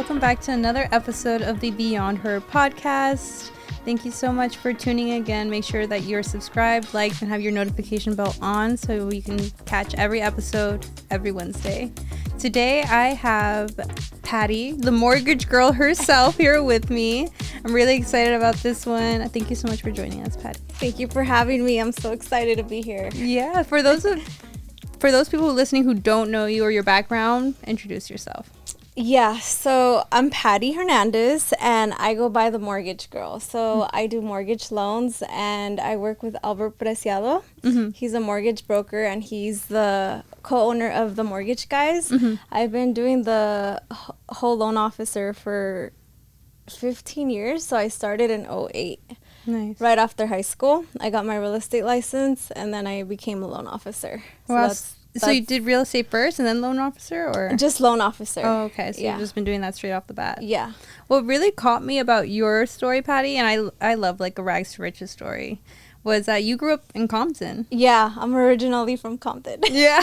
welcome back to another episode of the Beyond Her podcast. Thank you so much for tuning in again. Make sure that you're subscribed, liked, and have your notification bell on so you can catch every episode every Wednesday. Today I have Patty, the mortgage girl herself, here with me. I'm really excited about this one. Thank you so much for joining us, Patty. Thank you for having me. I'm so excited to be here. Yeah, for those people listening who don't know you or your background, introduce yourself. Yeah, so I'm Patty Hernandez, and I go by the Mortgage Girl. So I do mortgage loans, and I work with Albert Preciado. Mm-hmm. He's a mortgage broker, and he's the co-owner of the Mortgage Guys. Mm-hmm. I've been doing the whole loan officer for 15 years, so I started in 2008. Nice. Right after high school. I got my real estate license, and then I became a loan officer. Wow. So you did real estate first and then loan officer, or? Just loan officer. Oh, okay. So you've just been doing that straight off the bat. Yeah. What really caught me about your story, Patty, and I love like a rags to riches story, was that you grew up in Compton. Yeah, I'm originally from Compton. Yeah.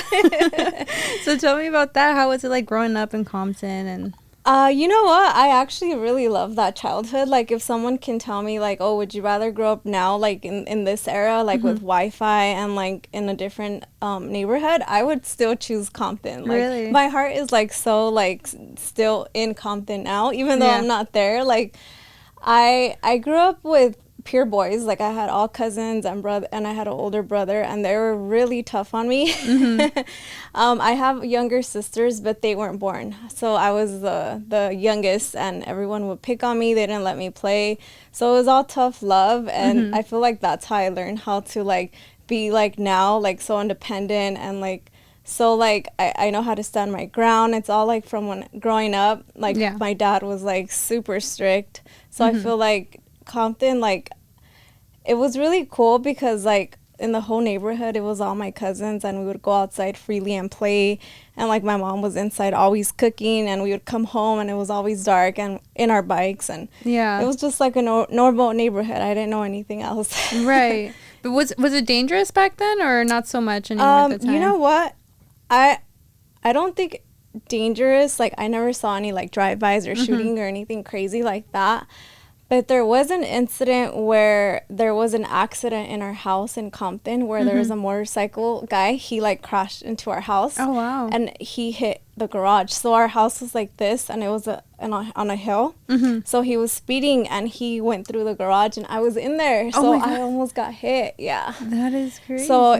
So tell me about that. How was it like growing up in Compton? And you know what? I actually really love that childhood. Like, if someone can tell me, like, oh, would you rather grow up now, like, in this era, like, with Wi-Fi and, like, in a different neighborhood, I would still choose Compton. Like, really? My heart is, like, so, like, still in Compton now, even though I'm not there. Like, I grew up with pure boys. Like, I had all cousins and I had an older brother, and they were really tough on me. Mm-hmm. I have younger sisters, but they weren't born, so I was the youngest, and everyone would pick on me. They didn't let me play, so it was all tough love. And I feel like that's how I learned how to like be like now, like so independent, and like so like I know how to stand my ground. It's all like from when growing up, like my dad was like super strict, so I feel like Compton, like, it was really cool because, like, in the whole neighborhood, it was all my cousins, and we would go outside freely and play, and, like, my mom was inside always cooking, and we would come home, and it was always dark, and in our bikes, and it was just like a normal neighborhood. I didn't know anything else. Right. But was it dangerous back then, or not so much anymore at the time? You know what? I don't think dangerous. Like, I never saw any, like, drive-bys or shooting or anything crazy like that. But there was an incident where there was an accident in our house in Compton where there was a motorcycle guy. He, like, crashed into our house. Oh, wow. And he hit the garage. So our house was like this, and it was on a hill. Mm-hmm. So he was speeding, and he went through the garage, and I was in there. So I almost got hit. Yeah. That is crazy. So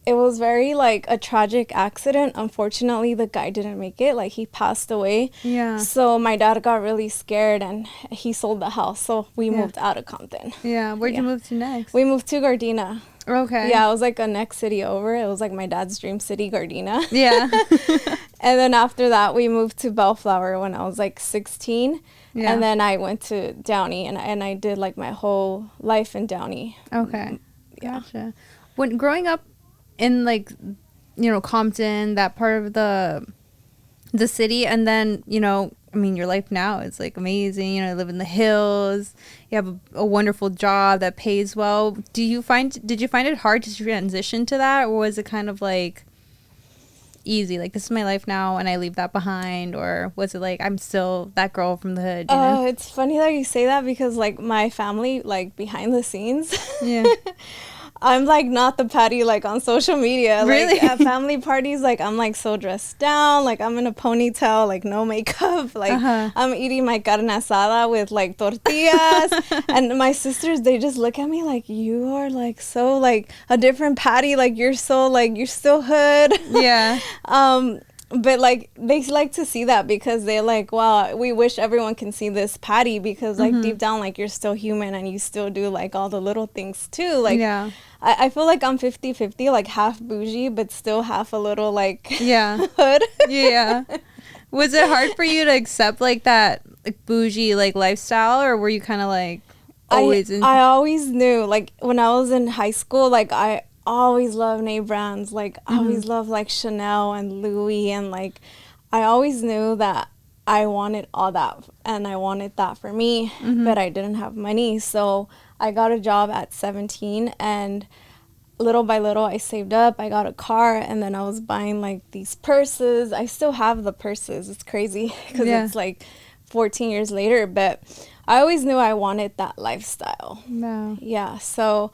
it was very, like, a tragic accident. Unfortunately, the guy didn't make it. Like, he passed away. Yeah. So my dad got really scared, and he sold the house. So we moved out of Compton. Yeah. Where'd you move to next? We moved to Gardena. Okay. Yeah, it was, like, a next city over. It was, like, my dad's dream city, Gardena. Yeah. And then after that, we moved to Bellflower when I was, like, 16. Yeah. And then I went to Downey, and I did, like, my whole life in Downey. Okay. Yeah. Gotcha. When growing up in, like, you know, Compton, that part of the city, and then, you know, I mean, your life now is, like, amazing. You know, you live in the hills, you have a wonderful job that pays well. Did you find it hard to transition to that, or was it kind of like easy, like, this is my life now and I leave that behind? Or was it like, I'm still that girl from the hood, you know? It's funny that you say that, because, like, my family, like, behind the scenes, I'm, like, not the Patty, like, on social media. Really? Like, at family parties, like, I'm, like, so dressed down. Like, I'm in a ponytail, like, no makeup. Like, I'm eating my carne asada with, like, tortillas. And my sisters, they just look at me like, you are, like, so, like, a different Patty. Like, you're so, like, you're still hood. Yeah. But, like, they like to see that, because they're like, wow, we wish everyone can see this Patty, because, like, deep down, like, you're still human, and you still do, like, all the little things too. Like, I feel like I'm 50-50, like, half bougie, but still half a little, like, hood. Yeah. Was it hard for you to accept, like, that, like, bougie, like, lifestyle, or were you kind of, like, always I always knew, like, when I was in high school, like, I always loved name brands. Like, I always loved, like, Chanel and Louis, and, like, I always knew that I wanted all that, and I wanted that for me, but I didn't have money. So I got a job at 17, and little by little I saved up. I got a car, and then I was buying, like, these purses. I still have the purses. It's crazy, because it's, like, 14 years later, but I always knew I wanted that lifestyle. Wow. Yeah, so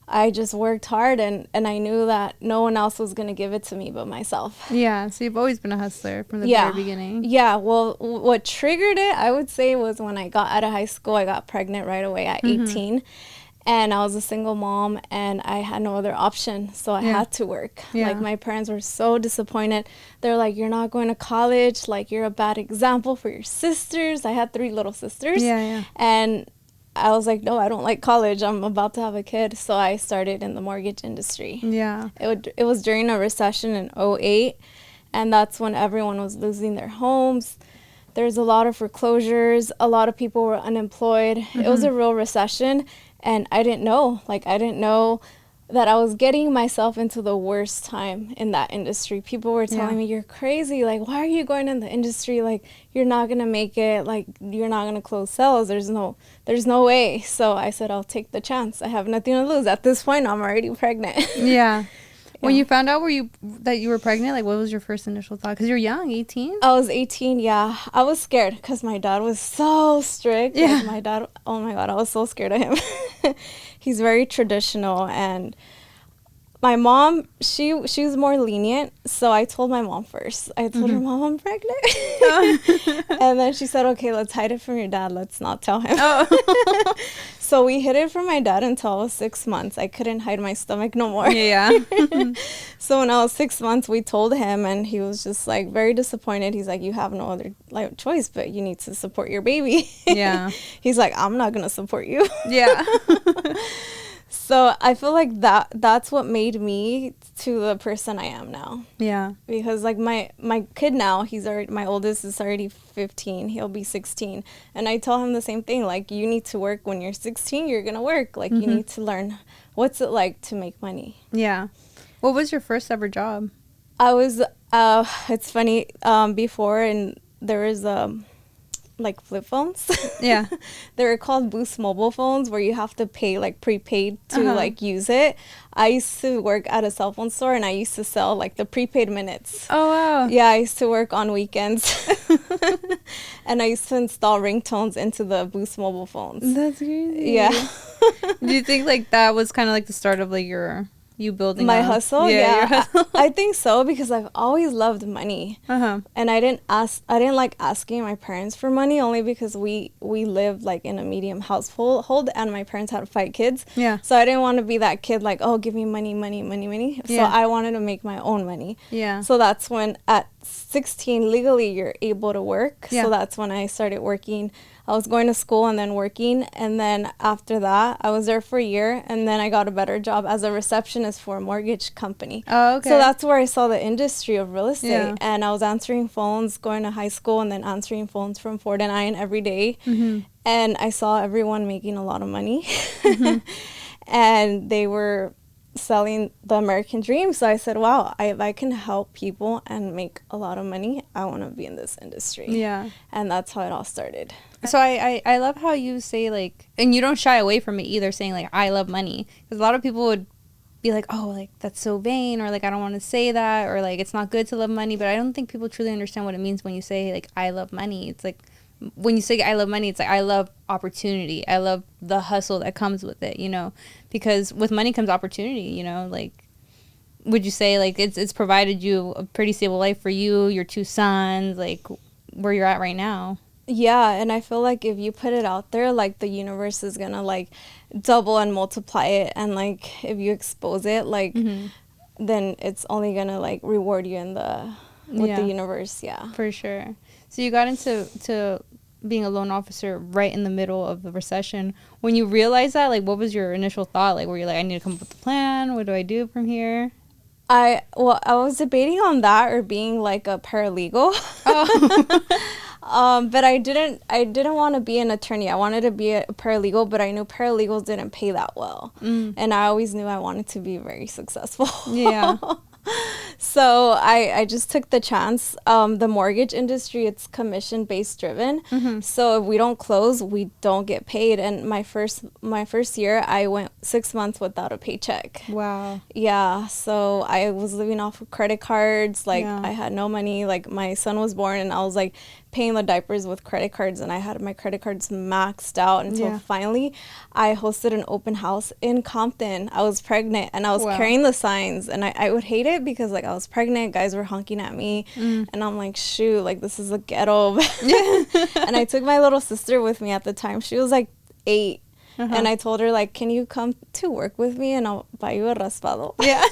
I just worked hard, and I knew that no one else was going to give it to me but myself. Yeah, so you've always been a hustler from the very beginning. Yeah, well, what triggered it, I would say, was when I got out of high school. I got pregnant right away at 18, and I was a single mom, and I had no other option, so I had to work. Yeah. Like, my parents were so disappointed. They're like, you're not going to college, like, you're a bad example for your sisters. I had 3 little sisters. Yeah. And I was like, no, I don't like college. I'm about to have a kid. So I started in the mortgage industry. Yeah. It was during a recession in 2008, and that's when everyone was losing their homes. There's a lot of foreclosures. A lot of people were unemployed. It was a real recession, and I didn't know. Like, I didn't know that I was getting myself into the worst time in that industry. People were telling me, you're crazy. Like, why are you going in the industry? Like, you're not going to make it. Like, you're not going to close sales. There's no way. So I said, I'll take the chance. I have nothing to lose. At this point, I'm already pregnant. Yeah. When you found out that you were pregnant, like, what was your first initial thought? Because you're young, 18? I was 18, yeah. I was scared because my dad was so strict. Yeah. Like, my dad, oh my God, I was so scared of him. He's very traditional, and my mom, she was more lenient, so I told my mom first. I told her, Mom, I'm pregnant. And then she said, okay, let's hide it from your dad. Let's not tell him. Oh. So we hid it from my dad until I was 6 months. I couldn't hide my stomach no more. Yeah. So when I was 6 months, we told him, and he was just like very disappointed. He's like, you have no other choice, but you need to support your baby. Yeah. He's like, I'm not going to support you. Yeah. So I feel like that's what made me to the person I am now. Yeah. Because like my kid now, my oldest is already 15. He'll be 16. And I tell him the same thing. Like, you need to work when you're 16. You're going to work. Like, you need to learn what's it like to make money. Yeah. What was your first ever job? I was, it's funny, before, and there was like flip phones. Yeah. They were called Boost mobile phones, where you have to pay like prepaid to like use it. I used to work at a cell phone store, and I used to sell like the prepaid minutes. Oh, wow. Yeah, I used to work on weekends. And I used to install ringtones into the Boost mobile phones. That's crazy. Yeah. Do you think like that was kind of like the start of like you building my hustle? Yeah. Your hustle. I think so, because I've always loved money. And I didn't like asking my parents for money, only because we lived like in a medium household, and my parents had 5 kids. Yeah. So I didn't want to be that kid like, oh, give me money. So I wanted to make my own money. Yeah. So that's when at 16 legally you're able to work. Yeah. So that's when I started working. I was going to school and then working, and then after that I was there for a year, and then I got a better job as a receptionist for a mortgage company. Oh, okay. So that's where I saw the industry of real estate. Yeah. And I was answering phones, going to high school, and then answering phones from 4 to 9 every day. And I saw everyone making a lot of money. And they were selling the American dream. So I said, wow, if I can help people and make a lot of money, I want to be in this industry. Yeah. And that's how it all started. So I love how you say like, and you don't shy away from it either, saying like, I love money. Because a lot of people would be like, oh, like that's so vain, or like I don't want to say that, or like it's not good to love money. But I don't think people truly understand what it means when you say like, I love money. It's like, when you say I love money, it's like I love opportunity. I love the hustle that comes with it, you know, because with money comes opportunity, you know. Like, would you say like it's provided you a pretty stable life for you, your 2 sons, like where you're at right now? Yeah, and I feel like if you put it out there, like the universe is gonna like double and multiply it, and like if you expose it, like then it's only gonna like reward you with the universe. Yeah, for sure. So you got into being a loan officer right in the middle of the recession. When you realized that, like, what was your initial thought? Like, were you like, I need to come up with a plan? What do I do from here? I was debating on that or being like a paralegal. But I didn't want to be an attorney. I wanted to be a paralegal, but I knew paralegals didn't pay that well. And I always knew I wanted to be very successful. Yeah. So I just took the chance. The mortgage industry, it's commission-based driven. Mm-hmm. So if we don't close, we don't get paid. And my first year, I went 6 months without a paycheck. Wow. Yeah. So I was living off of credit cards. Like, I had no money. Like, my son was born, and I was like paying the diapers with credit cards, and I had my credit cards maxed out until finally I hosted an open house in Compton. I was pregnant, and I was carrying the signs, and I would hate it because like I was pregnant, guys were honking at me, and I'm like, shoot, like this is a ghetto. And I took my little sister with me at the time. She was like 8. And I told her, like, can you come to work with me and I'll buy you a raspado? Yeah.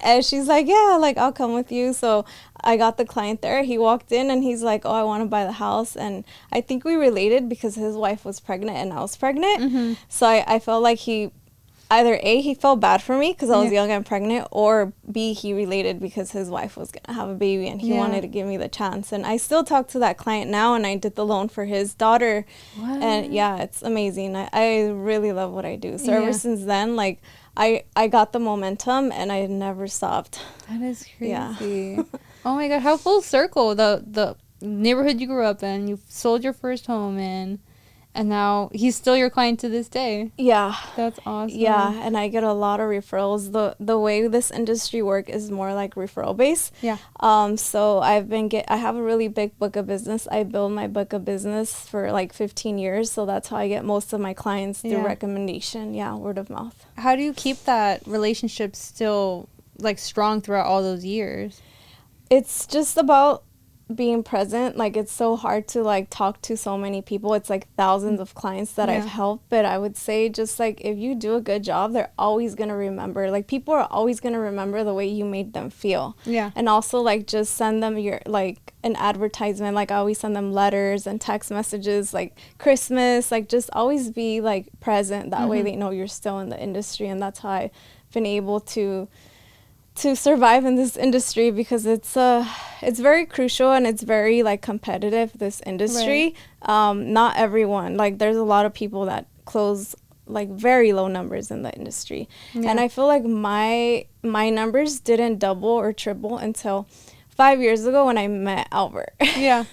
And she's like, yeah, like, I'll come with you. So I got the client there. He walked in and he's like, oh, I want to buy the house. And I think we related because his wife was pregnant and I was pregnant. So I felt like either A, he felt bad for me because I was young and pregnant, or B, he related because his wife was going to have a baby and he wanted to give me the chance. And I still talk to that client now, and I did the loan for his daughter. What? And yeah, it's amazing. I really love what I do. So ever since then, like, I got the momentum and I never stopped. That is crazy. Yeah. Oh my God, how full circle. The neighborhood you grew up in, you sold your first home in. And now he's still your client to this day. Yeah. That's awesome. Yeah, and I get a lot of referrals. The way this industry work is more like referral based. Yeah. So I have a really big book of business. I build my book of business for like 15 years. So that's how I get most of my clients through recommendation. Yeah, word of mouth. How do you keep that relationship still like strong throughout all those years? It's just about being present. Like, it's so hard to like talk to so many people. It's like thousands of clients that I've helped, but I would say just like if you do a good job, they're always gonna remember. Like, people are always gonna remember the way you made them feel. Yeah. And also like just send them your like an advertisement. Like, I always send them letters and text messages, like Christmas. Like, just always be like present. That way they know you're still in the industry. And that's how I've been able to survive in this industry, because it's very crucial and it's very like competitive, this industry. Right. Not everyone, like there's a lot of people that close like very low numbers in the industry. Yeah. And I feel like my numbers didn't double or triple until 5 years ago when I met Albert. Yeah.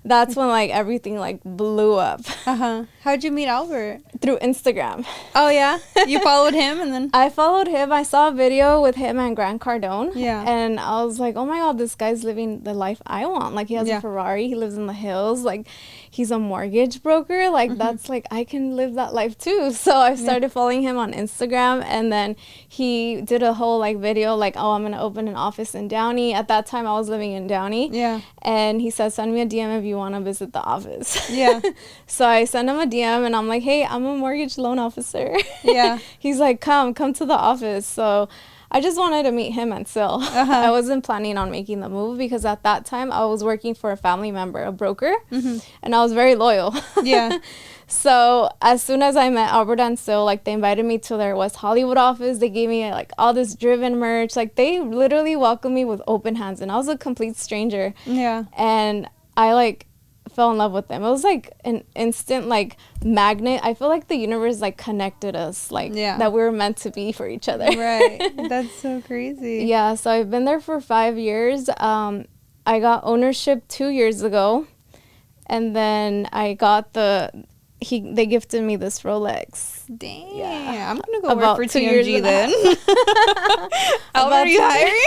That's when like everything like blew up. How'd you meet Albert? Through Instagram. Oh yeah? You followed him and then? I followed him. I saw a video with him and Grant Cardone. Yeah. And I was like, oh my God, this guy's living the life I want. Like, he has a Ferrari. He lives in the hills. Like, he's a mortgage broker. Like, that's like, I can live that life too. So I started following him on Instagram, and then he did a whole like video like, oh, I'm going to open an office in Downey. At that time, I was living in Downey. Yeah. And he said, send me a DM if you want to visit the office. Yeah. So I sent him a DM and I'm like, hey, I'm a mortgage loan officer. Yeah. He's like, come to the office. So I just wanted to meet him and Syl. I wasn't planning on making the move because at that time I was working for a family member, a broker, and I was very loyal. Yeah. So as soon as I met Albert and Syl, like, they invited me to their West Hollywood office. They gave me like all this Driven merch. Like, they literally welcomed me with open hands, and I was a complete stranger. Yeah. And I like fell in love with them. It was like an instant like magnet. I feel like the universe like connected us, like that we were meant to be for each other. Right. That's so crazy. Yeah. So I've been there for 5 years. I got ownership 2 years ago, and then I got they gifted me this Rolex. Dang. Yeah. I'm gonna go about work for TMG then. How are you hiring?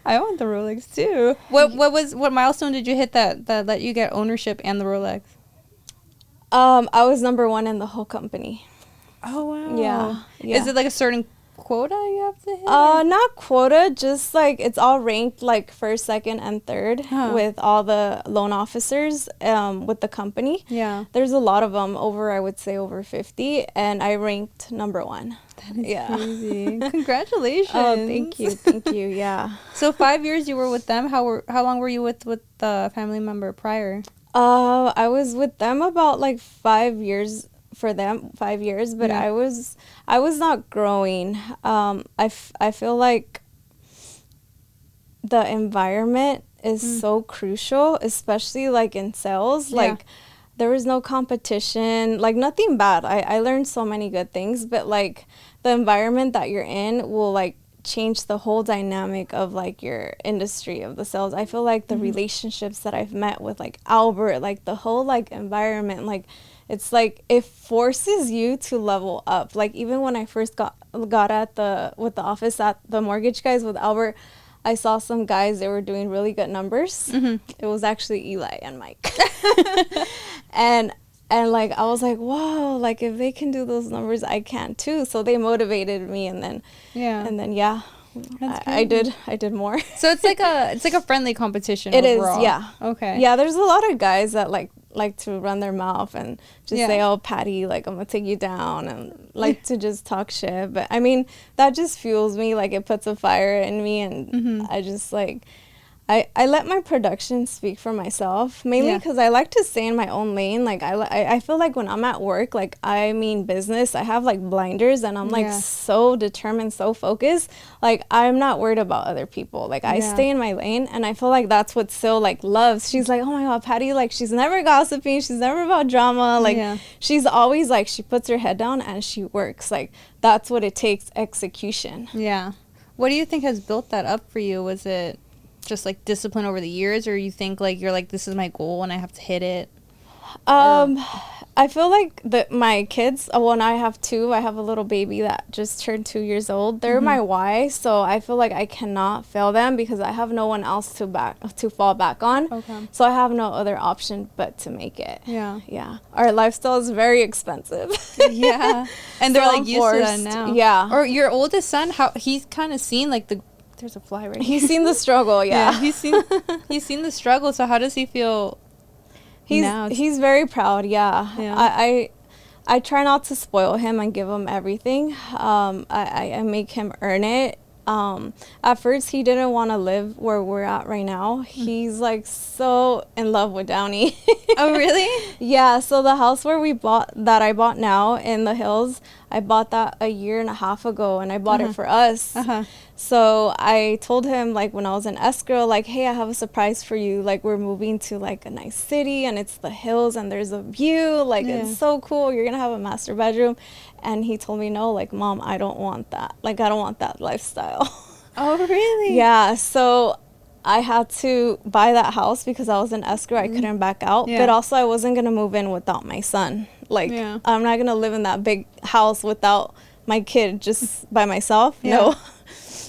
I want the Rolex too. What milestone did you hit that let you get ownership and the Rolex? I was number 1 in the whole company. Oh wow. Yeah. Is it like a certain quota you have to hit? Not quota, just like it's all ranked like first, second, and third with all the loan officers with the company. Yeah. There's a lot of them, I would say over 50, and I ranked number 1. That is crazy. Congratulations. Oh, thank you. Yeah. So 5 years you were with them. How long were you with the family member prior? I was with them about like 5 years. For them, 5 years, but I was not growing. I feel like the environment is so crucial, especially like in sales. Like, there was no competition, like nothing bad. I learned so many good things, but like the environment that you're in will like change the whole dynamic of like your industry of the sales. I feel like the relationships that I've met with like Albert, like the whole like environment, like it's like it forces you to level up. Like even when I first got at the office at the mortgage guys with Albert, I saw some guys that were doing really good numbers. It was actually Eli and Mike. and like I was like, wow, like if they can do those numbers, I can too. So they motivated me, and then I did more. So it's like a friendly competition. It overall. is, yeah. Okay. Yeah, there's a lot of guys that like to run their mouth and just say, oh, Patty, like I'm gonna take you down, and like to just talk shit. But I mean, that just fuels me. Like it puts a fire in me, and I just like I let my production speak for myself, mainly because I like to stay in my own lane. Like I feel like when I'm at work, like I mean business, I have like blinders, and I'm like so determined, so focused. Like I'm not worried about other people. Like I stay in my lane, and I feel like that's what Syl like loves. She's like, oh my God, Patty, like she's never gossiping, she's never about drama. Like she's always like, she puts her head down and she works. Like that's what it takes, execution. Yeah. What do you think has built that up for you? Was it just like discipline over the years, or you think like you're like, this is my goal and I have to hit it? I feel like my kids, when I have two, I have a little baby that just turned 2 years old. They're my why, so I feel like I cannot fail them because I have no one else to fall back on. Okay. So I have no other option but to make it. Yeah. Our lifestyle is very expensive. Yeah. And they're So like I'm used to that now. Yeah. Or your oldest son, how he's kind of seen like there's a fly right here. He's seen the struggle, he's seen the struggle. So how does he feel now? He's very proud, I try not to spoil him and give him everything. I make him earn it. At first he didn't want to live where we're at right now. He's like so in love with Downey. Oh really? Yeah, so the house where I bought now in the hills, I bought that a year and a half ago, and I bought it for us. So I told him, like, when I was in escrow, like, hey, I have a surprise for you. Like, we're moving to, like, a nice city, and it's the hills, and there's a view. Like, it's so cool. You're going to have a master bedroom. And he told me, no, like, Mom, I don't want that. Like, I don't want that lifestyle. Oh, really? Yeah, so I had to buy that house because I was in escrow. I couldn't back out. But also I wasn't going to move in without my son. Like, I'm not going to live in that big house without my kid just by myself. No.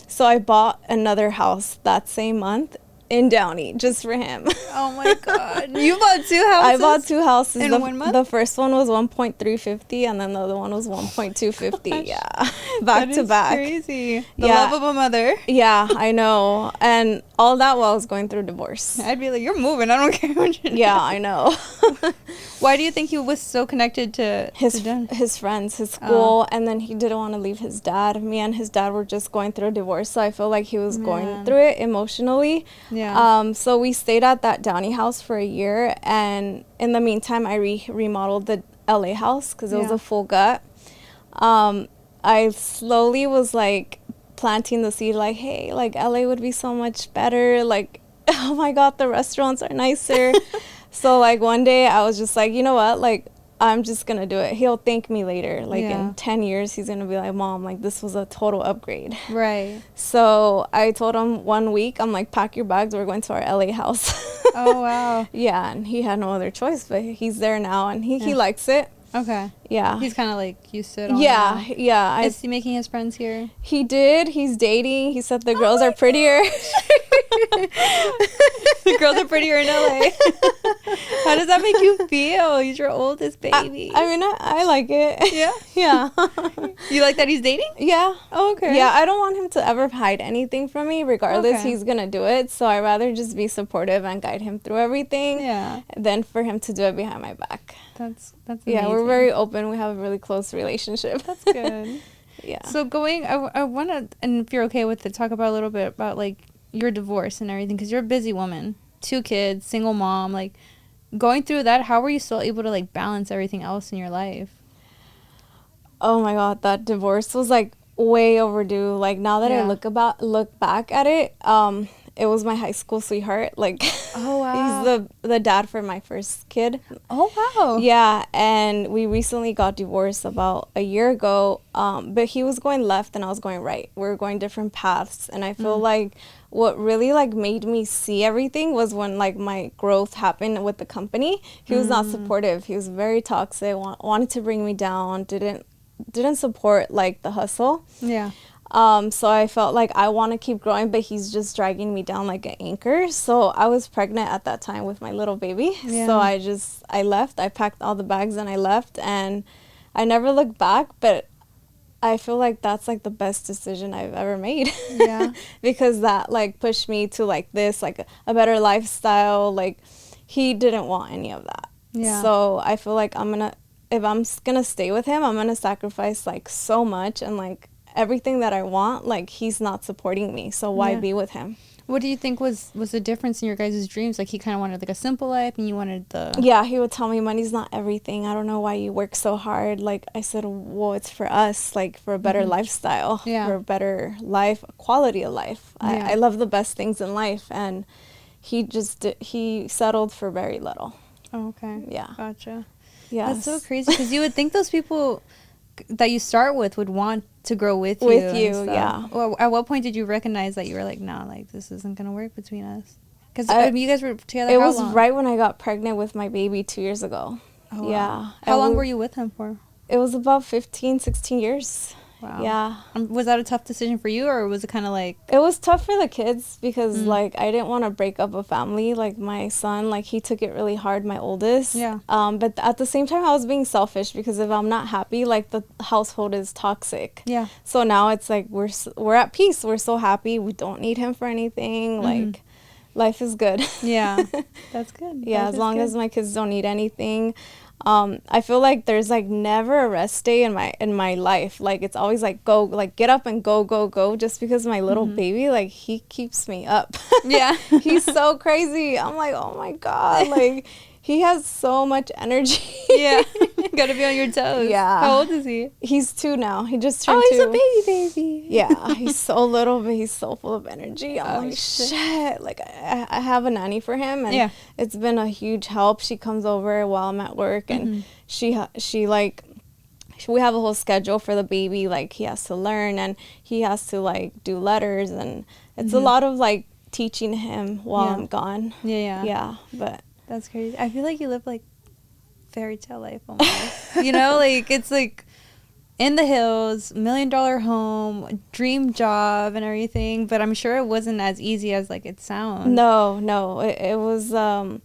So I bought another house that same month in Downey just for him. Oh my God. You bought 2 houses? I bought 2 houses in 1 month? The first one was 1.350 and then the other one was 1.250. Yeah. Back to back. Crazy. The love of a mother. Yeah, I know. And all that while I was going through divorce. I'd be like, you're moving. I don't care what you're doing. Yeah, I know. Why do you think he was so connected to his friends, his school, and then he didn't want to leave his dad. Me and his dad were just going through a divorce, so I feel like he was going through it emotionally. Yeah. So we stayed at that Downey house for a year, and in the meantime, I remodeled the LA house because it was a full gut. I slowly was like planting the seed, like, hey, like LA would be so much better. Like, oh my God, the restaurants are nicer. So like one day I was just like, you know what, like I'm just gonna do it. He'll thank me later. Like in 10 years he's gonna be like, Mom, like this was a total upgrade. Right. So I told him 1 week, I'm like, pack your bags, we're going to our LA house. Oh wow. Yeah, and he had no other choice, but he's there now, and he likes it. Okay. Yeah. He's kind of like used to it all. Yeah. Now. Yeah. Is he making his friends here? He did. He's dating. He said the girls are prettier. The girls are prettier in LA. How does that make you feel? He's your oldest baby. I mean, I like it. Yeah? Yeah. You like that he's dating? Yeah. Oh, okay. Yeah, I don't want him to ever hide anything from me. Regardless, he's going to do it. So I'd rather just be supportive and guide him through everything. Yeah. Than for him to do it behind my back. That's amazing. Yeah, we're very open. We have a really close relationship. That's good. Yeah. So I want to, and if you're okay with it, talk about a little bit about like your divorce and everything, because you're a busy woman, 2 kids, single mom, like going through that, how were you still able to like balance everything else in your life? Oh my God, that divorce was like way overdue. Like now that I look back at it, it was my high school sweetheart. Like, oh wow, he's the dad for my first kid. Oh wow. Yeah, and we recently got divorced about a year ago. But he was going left and I was going right. We were going different paths, and I feel like what really like made me see everything was when like my growth happened with the company. He was not supportive. He was very toxic. Wanted to bring me down. Didn't support like the hustle. Yeah. So I felt like I want to keep growing, but he's just dragging me down like an anchor. So I was pregnant at that time with my little baby. Yeah. So I left. I packed all the bags and I left, and I never looked back. But I feel like that's like the best decision I've ever made. Yeah. Because that like pushed me to like this, like a better lifestyle. Like, he didn't want any of that. Yeah. So I feel like if I'm gonna stay with him, I'm gonna sacrifice like so much, and like everything that I want, like he's not supporting me, so why be with him? What do you think was the difference in your guys' dreams? Like, he kind of wanted like a simple life, and you wanted the... Yeah, he would tell me money's not everything. I don't know why you work so hard. Like, I said, well, it's for us, like for a better lifestyle, for a better life, quality of life. I love the best things in life, and he settled for very little. Oh, okay. Yeah. Gotcha. Yeah. That's so crazy, because you would think those people that you start with would want to grow with you. Yeah. Well, at what point did you recognize that you were like, no, like this isn't gonna work between us? Because you guys were together. It was right when I got pregnant with my baby 2 years ago. Oh, yeah. Wow. How long were you with him for? It was about 15, 16 years. Wow. Yeah. Was that a tough decision for you, or was it kind of like... It was tough for the kids because, like, I didn't want to break up a family. Like, my son, like, he took it really hard, my oldest. Yeah. But at the same time, I was being selfish because if I'm not happy, like, the household is toxic. Yeah. So now it's like we're at peace. We're so happy. We don't need him for anything. Like, life is good. Yeah. That's good. Yeah, as long as my kids don't need anything. I feel like there's like never a rest day in my life. Like, it's always like go, like get up and go, just because my little baby, like, he keeps me up. Yeah. He's so crazy. I'm like, oh my God, like he has so much energy. Yeah. Gotta be on your toes. Yeah. How old is he? He's 2 now. He just turned 2. He's a baby. Yeah. He's so little, but he's so full of energy. I'm like, shit. Like, I have a nanny for him, and it's been a huge help. She comes over while I'm at work, and she like, we have a whole schedule for the baby. Like, he has to learn, and he has to like do letters, and it's a lot of like teaching him while I'm gone. Yeah. But that's crazy. I feel like you live like fairy tale life almost. You know, like, it's like in the hills, $1 million home, dream job and everything, but I'm sure it wasn't as easy as like it sounds. No, it was a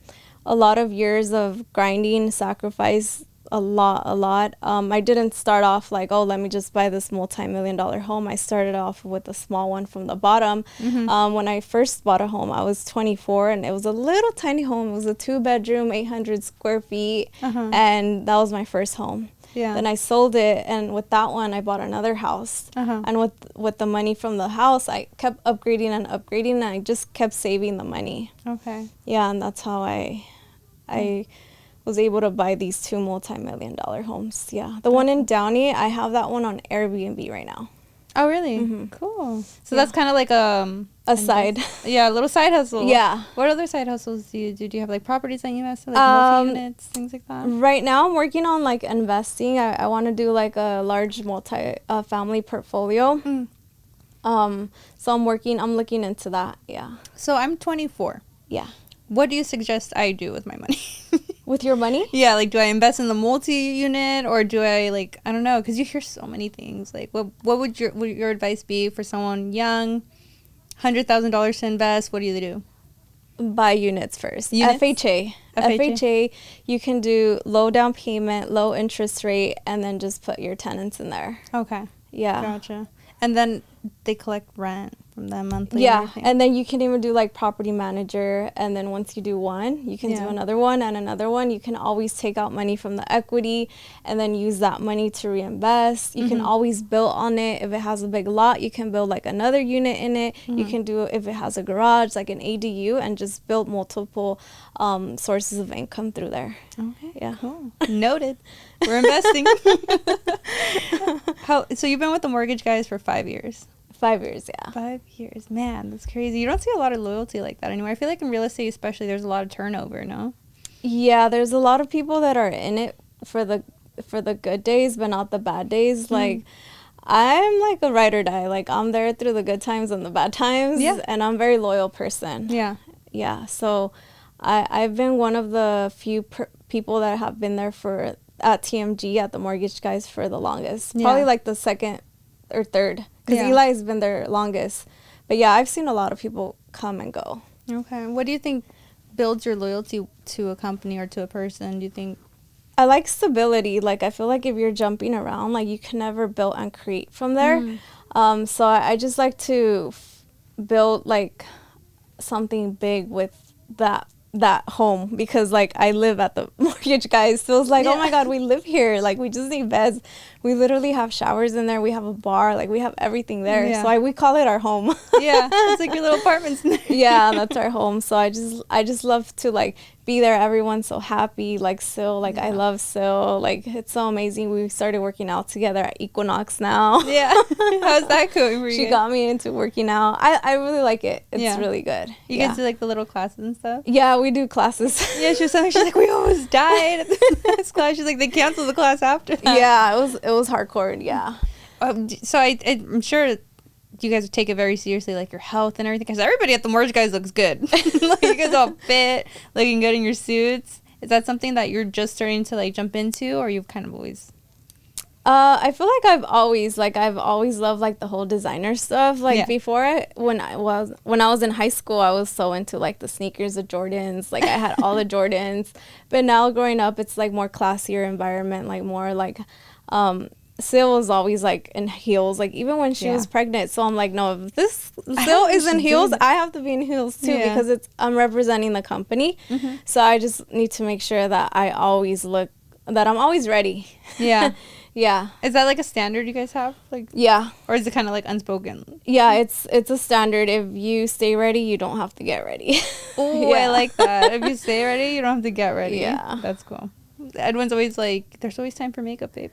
lot of years of grinding, sacrifice, a lot. I didn't start off like, oh, let me just buy this multi-million-dollar home. I started off with a small one from the bottom. When I first bought a home, I was 24, and it was a little tiny home. It was a 2-bedroom, 800 square feet, and that was my first home. Yeah. Then I sold it, and with that one, I bought another house. And with the money from the house, I kept upgrading, and I just kept saving the money. Okay. Yeah, and that's how I was able to buy these 2 multi-million-dollar homes. Yeah. The one in Downey, I have that one on Airbnb right now. Oh, really? Cool. So that's kind of like a side. Yeah, a little side hustle. Yeah. What other side hustles do you do? Do you have like properties that you invest in, like multi-units, things like that? Right now, I'm working on like investing. I want to do like a large multi-family portfolio. So I'm looking into that. Yeah. So I'm 24. Yeah. What do you suggest I do with my money? With your money? Yeah, like, do I invest in the multi-unit, or do I, like, I don't know, because you hear so many things. Like, what would your advice be for someone young, $100,000 to invest? What do you do? Buy units first. Units? FHA, you can do low down payment, low interest rate, and then just put your tenants in there. Okay. Yeah. Gotcha. And then they collect rent from them monthly. Yeah, and then you can even do like property manager, and then once you do one, you can do another one and another one. You can always take out money from the equity and then use that money to reinvest. You can always build on it. If it has a big lot, you can build like another unit in it. You can do, if it has a garage, like an ADU, and just build multiple sources of income through there. Okay. Yeah. Cool. Noted. We're investing. So you've been with the mortgage guys for 5 years. 5 years, yeah. 5 years. Man, that's crazy. You don't see a lot of loyalty like that anymore. I feel like in real estate especially, there's a lot of turnover, no? Yeah, there's a lot of people that are in it for the good days, but not the bad days. Like, I'm like a ride or die. Like, I'm there through the good times and the bad times. Yeah. And I'm a very loyal person. Yeah. Yeah, so I've been one of the few people that have been there at TMG, at the Mortgage Guys, for the longest. Yeah. Probably like the second or third, because Eli's been there longest. But yeah, I've seen a lot of people come and go. Okay. What do you think builds your loyalty to a company or to a person? Do you think? I like stability. Like, I feel like if you're jumping around, like, you can never build and create from there. So I just like to build like something big with that home, because like I live at the Mortgage Guys, so it's like, oh my god, we live here. Like, we just need beds. We literally have showers in there. We have a bar. Like, we have everything there. So we call it our home. Yeah, it's like your little apartments in there. Yeah, that's our home. So I just love to like be there. Everyone's so happy. Like, Syl, like, I love Syl. Like, it's so amazing. We started working out together at Equinox now. Yeah. How's that going for you? She got me into working out. I really like it. It's really good. You get to like the little classes and stuff? Yeah, we do classes. Yeah, she's like, we almost died at the last class. She's like, they canceled the class after that. Yeah, it was hardcore. Yeah. So I'm sure you guys take it very seriously, like your health and everything, because everybody at the Mortgage Guys looks good. Like, you guys all fit, looking good in your suits. Is that something that you're just starting to like jump into, or you've kind of always? I feel like I've always loved like the whole designer stuff. Like, before, when I was in high school, I was so into like the sneakers, the Jordans. Like, I had all the Jordans. But now growing up, it's like more classier environment, like more like Syl was always like in heels, like even when she was pregnant. So I'm like, no, if this Syl is in heels, I have to be in heels too, because I'm representing the company. So I just need to make sure that I'm always ready. Yeah. Yeah. Is that like a standard you guys have? Like, or is it kind of like unspoken? Yeah, it's a standard. If you stay ready, you don't have to get ready. Oh, I like that. If you stay ready, you don't have to get ready. Yeah. That's cool. Edwin's always like, there's always time for makeup, babe.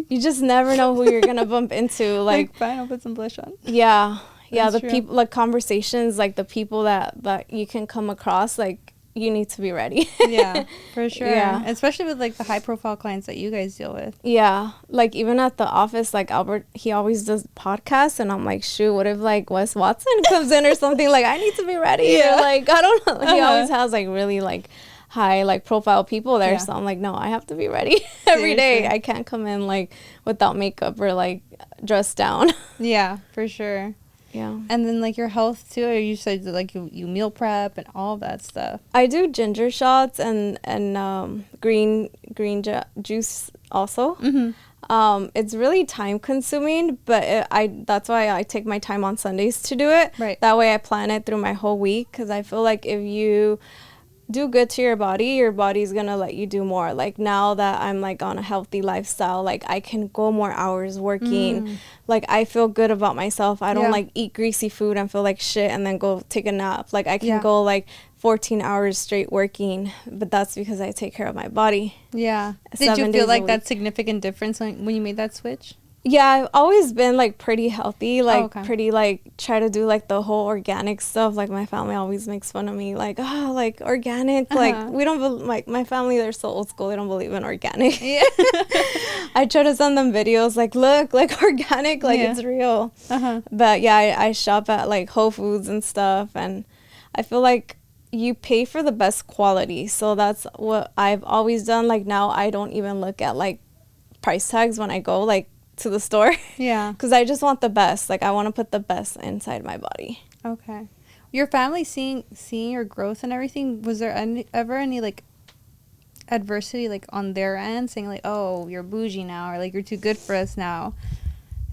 You just never know who you're gonna bump into. Like, fine, I'll put some blush on. Yeah. Yeah, the people, like, conversations, like the people that you can come across, like, you need to be ready. Yeah, for sure. Yeah. Especially with like the high profile clients that you guys deal with. Yeah. Like, even at the office, like Albert, he always does podcasts, and I'm like, shoot, what if like Wes Watson comes in or something? Like, I need to be ready. Yeah. Or, like, I don't know. He always has like really like high like profile people there. So I'm like, no, I have to be ready every day. I can't come in like without makeup or like dressed down. Yeah, for sure. Yeah. And then like your health too, you said that, like you meal prep and all of that stuff. I do ginger shots and green juice also. It's really time consuming, but that's why I take my time on Sundays to do it. Right. That way I plan it through my whole week, because I feel like if you do good to your body's gonna let you do more. Like, now that I'm like on a healthy lifestyle, like I can go more hours working. Like, I feel good about myself. I don't like eat greasy food and feel like shit and then go take a nap. Like, I can go like 14 hours straight working, but that's because I take care of my body. Yeah. Did you feel like that significant difference when you made that switch? Yeah, I've always been like pretty healthy, like pretty like try to do like the whole organic stuff. Like, my family always makes fun of me, like, oh, like organic. Like, we don't like, my family, they're so old school, they don't believe in organic. Yeah. I try to send them videos like, look, like organic, like it's real. But yeah, I shop at like Whole Foods and stuff, and I feel like you pay for the best quality. So that's what I've always done. Like, now I don't even look at like price tags when I go like to the store. Yeah. Because I just want the best. Like, I want to put the best inside my body. Okay. Your family seeing your growth and everything, was there ever any like adversity like on their end, saying like, oh, you're bougie now, or like you're too good for us now?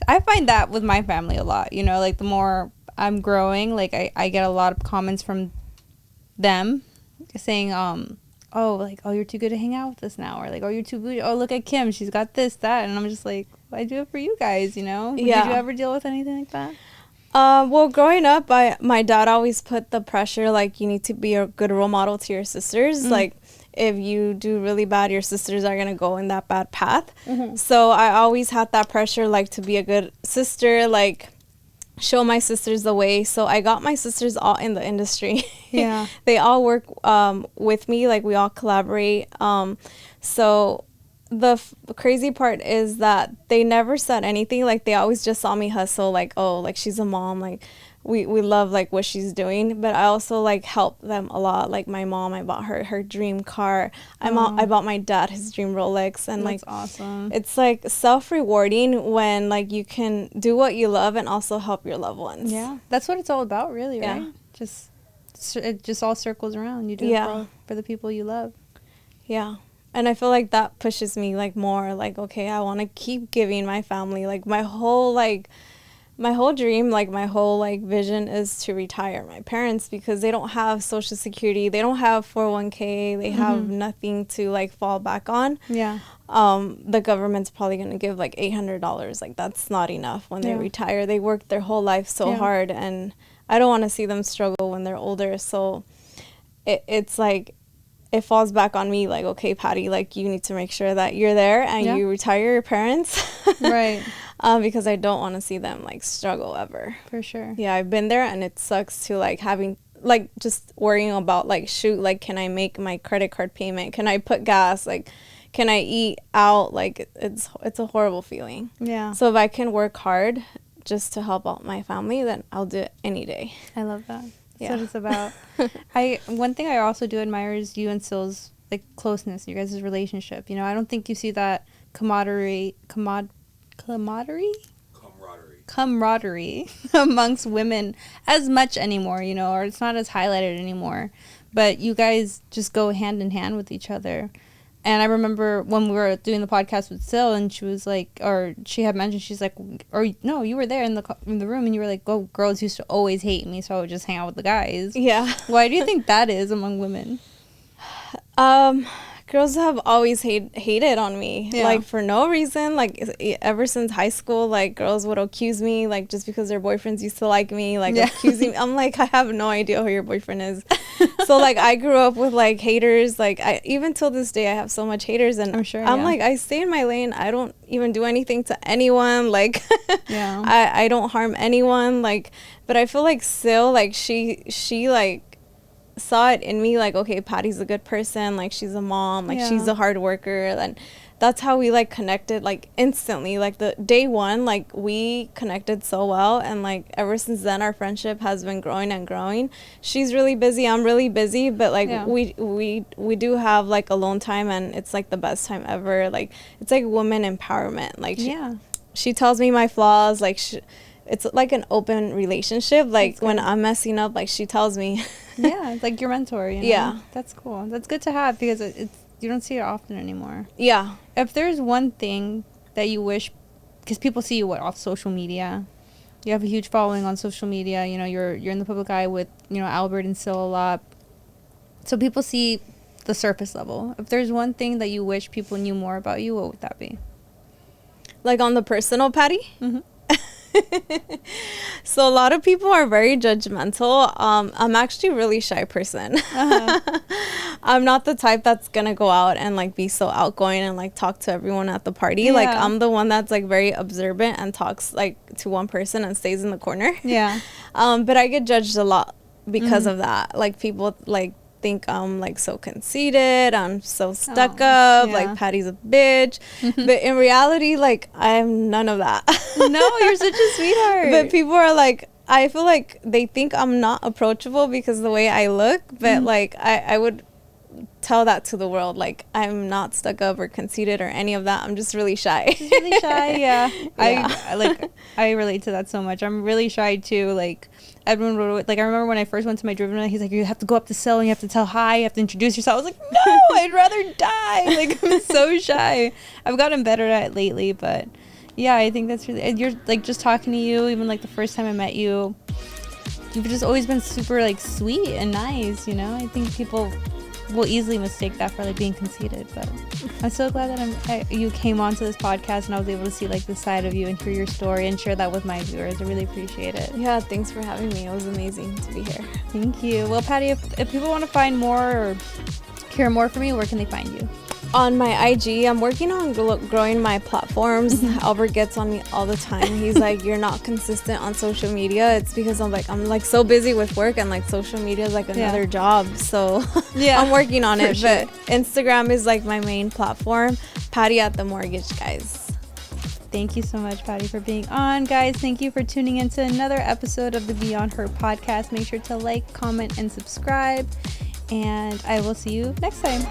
I find that with my family a lot, you know, like the more I'm growing, like I get a lot of comments from them saying oh, like, oh, you're too good to hang out with us now, or like, oh, you're too bougie, oh, look at Kim, she's got this, that, and I'm just like, well, I do it for you guys, you know? Yeah. Did you ever deal with anything like that? Well, growing up, my dad always put the pressure, like, you need to be a good role model to your sisters. Like, if you do really bad, your sisters are going to go in that bad path. So I always had that pressure, like, to be a good sister, like, show my sisters the way. So I got my sisters all in the industry. Yeah. They all work with me. Like, we all collaborate. So the crazy part is that they never said anything. Like, they always just saw me hustle. Like, oh, like, she's a mom. Like, we love, like, what she's doing. But I also, like, help them a lot. Like, my mom, I bought her dream car. I bought my dad his dream Rolex. And, that's like, awesome. it's, like, self-rewarding when, like, you can do what you love and also help your loved ones. Yeah. That's what it's all about, really, right? Yeah. It just all circles around. You do it for the people you love. Yeah. And I feel like that pushes me, like, more, like, okay, I want to keep giving my family, like, my whole dream, like, my whole, like, vision is to retire my parents, because they don't have Social Security. They don't have 401k. They have nothing to, like, fall back on. Yeah. The government's probably going to give, like, $800. Like, that's not enough when they retire. They worked their whole life so hard, and I don't want to see them struggle when they're older. So it's like, it falls back on me, like, okay, Patty, like, you need to make sure that you're there and you retire your parents. Right. Because I don't want to see them, like, struggle ever. For sure. Yeah, I've been there, and it sucks to, like, having, like, just worrying about, like, shoot, like, can I make my credit card payment? Can I put gas? Like, can I eat out? Like, it's a horrible feeling. Yeah. So if I can work hard just to help out my family, then I'll do it any day. I love that. That's what it's about. One thing I also do admire is you and Syl's, like, closeness, you guys' relationship. You know, I don't think you see that camaraderie amongst women as much anymore, you know, or it's not as highlighted anymore. But you guys just go hand in hand with each other. And I remember when we were doing the podcast with Syl, and she was like, or she had mentioned, she's like, or no, you were there in the room, and you were like, oh, girls used to always hate me, so I would just hang out with the guys. Yeah. Why do you think that is among women? Girls have always hated on me, like, for no reason. Like, ever since high school, like, girls would accuse me, like, just because their boyfriends used to like me, like, accusing me. I'm like, I have no idea who your boyfriend is. So, like, I grew up with, like, haters. Like, even till this day, I have so much haters, and I'm like, I stay in my lane. I don't even do anything to anyone. Like, I don't harm anyone. Like, but I feel like Syl, like, she like, saw it in me, like, okay, Patty's a good person, like, she's a mom, like, she's a hard worker, and that's how we, like, connected, like, instantly. Like, the day one, like, we connected so well, and, like, ever since then, our friendship has been growing and growing. She's really busy, I'm really busy, but, like, we do have, like, alone time, and it's, like, the best time ever. Like, it's like woman empowerment. Like, she tells me my flaws, like, it's like an open relationship. Like, when I'm messing up, like, she tells me. Yeah, it's like your mentor, you know? Yeah. That's cool. That's good to have, because it's you don't see it often anymore. Yeah. If there's one thing that you wish, because people see you off social media, you have a huge following on social media, you know, you're in the public eye with, you know, Albert and Syl a lot. So people see the surface level. If there's one thing that you wish people knew more about you, what would that be? Like, on the personal, Patty? Mm-hmm. So a lot of people are very judgmental. I'm actually a really shy person. I'm not the type that's gonna go out and, like, be so outgoing and, like, talk to everyone at the party. Like, I'm the one that's, like, very observant and talks, like, to one person and stays in the corner. But I get judged a lot because of that. Like, people, like, think I'm, like, so conceited, I'm so stuck up, like, Patty's a bitch. But in reality, like, I'm none of that. No, you're such a sweetheart. But people are like, I feel like they think I'm not approachable because of the way I look, but like, I would tell that to the world. Like, I'm not stuck up or conceited or any of that. I'm just really shy. She's really shy. Yeah. I relate to that so much. I'm really shy too. Like, everyone wrote, like, I remember when I first went to my driven, he's like, you have to go up to Syl and you have to tell hi, you have to introduce yourself. I was like, no, I'd rather die. Like, I'm so shy. I've gotten better at it lately, but yeah, I think that's really, you're, like, just talking to you, even, like, the first time I met you, you've just always been super, like, sweet and nice, you know? I think people will easily mistake that for, like, being conceited, but I'm so glad that you came onto this podcast and I was able to see, like, this side of you and hear your story and share that with my viewers. I really appreciate it. Yeah, thanks for having me. It was amazing to be here. Thank you. Well, Patty, if people want to find more or hear more from you, where can they find you? On my IG, I'm working on growing my platforms. Albert gets on me all the time. He's like, "You're not consistent on social media." It's because I'm like so busy with work, and like social media is like another job. So I'm working on it. Sure. But Instagram is like my main platform. Patty at the Mortgage Guys. Thank you so much, Patty, for being on. Guys, thank you for tuning into another episode of the Beyond Her podcast. Make sure to like, comment, and subscribe. And I will see you next time.